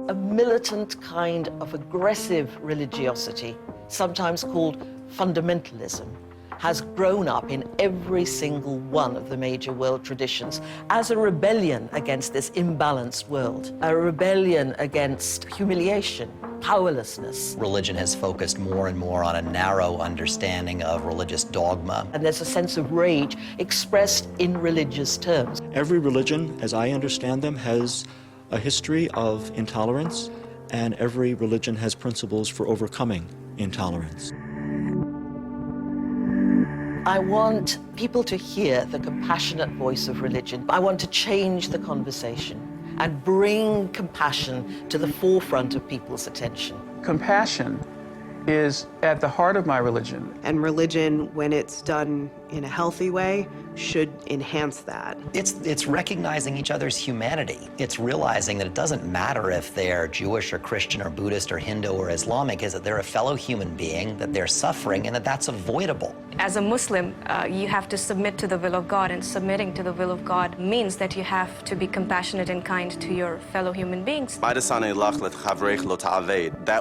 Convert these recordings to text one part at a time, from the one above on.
A militant kind of aggressive religiosity, sometimes called fundamentalism, has grown up in every single one of the major world traditions as a rebellion against this imbalanced world, a rebellion against humiliation, powerlessness. Religion has focused more and more on a narrow understanding of religious dogma. And there's a sense of rage expressed in religious terms. Every religion, as I understand them, has a history of intolerance, and every religion has principles for overcoming intolerance. I want people to hear the compassionate voice of religion. I want to change the conversation and bring compassion to the forefront of people's attention. Compassion is at the heart of my religion. And religion, when it's done in a healthy way, should enhance that. It's recognizing each other's humanity. It's realizing that it doesn't matter if they're Jewish or Christian or Buddhist or Hindu or Islamic, is that they're a fellow human being, that they're suffering, and that that's avoidable. As a Muslim, you have to submit to the will of God, and submitting to the will of God means that you have to be compassionate and kind to your fellow human beings. That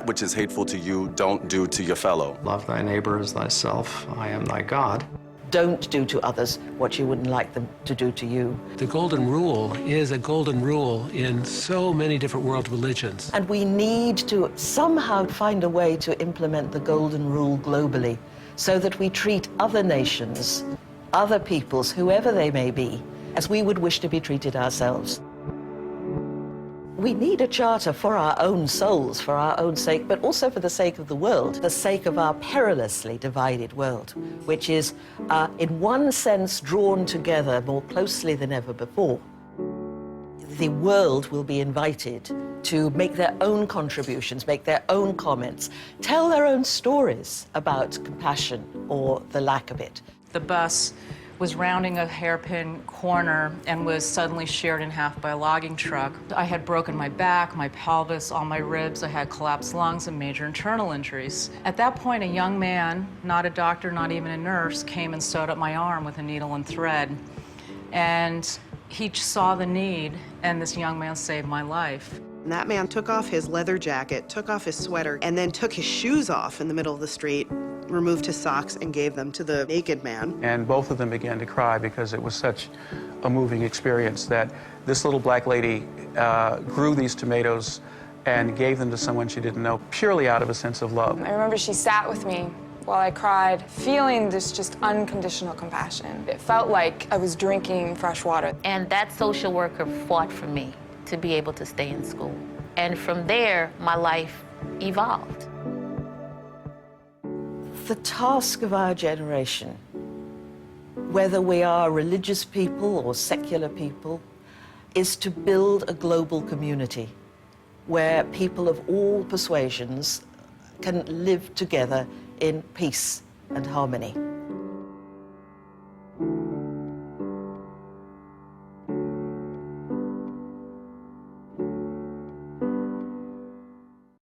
which is hateful to you, don't do to your fellow. Love thy neighbor as thyself. I am thy God. Don't do to others what you wouldn't like them to do to you. The golden rule is a golden rule in so many different world religions. And we need to somehow find a way to implement the golden rule globally so that we treat other nations, other peoples, whoever they may be, as we would wish to be treated ourselves. We need a charter for our own souls, for our own sake, but also for the sake of the world, the sake of our perilously divided world, which is, in one sense, drawn together more closely than ever before. The world will be invited to make their own contributions, make their own comments, tell their own stories about compassion or the lack of it. The bus was rounding a hairpin corner and was suddenly sheared in half by a logging truck. I had broken my back, my pelvis, all my ribs. I had collapsed lungs and major internal injuries. At that point, a young man, not a doctor, not even a nurse, came and sewed up my arm with a needle and thread. And he saw the need, and this young man saved my life. And that man took off his leather jacket, took off his sweater, and then took his shoes off in the middle of the street, removed his socks, and gave them to the naked man. And both of them began to cry because it was such a moving experience that this little black lady grew these tomatoes and gave them to someone she didn't know, purely out of a sense of love. I remember she sat with me while I cried, feeling this just unconditional compassion. It felt like I was drinking fresh water. And that social worker fought for me to be able to stay in school. And from there, my life evolved. The task of our generation, whether we are religious people or secular people, is to build a global community where people of all persuasions can live together in peace and harmony.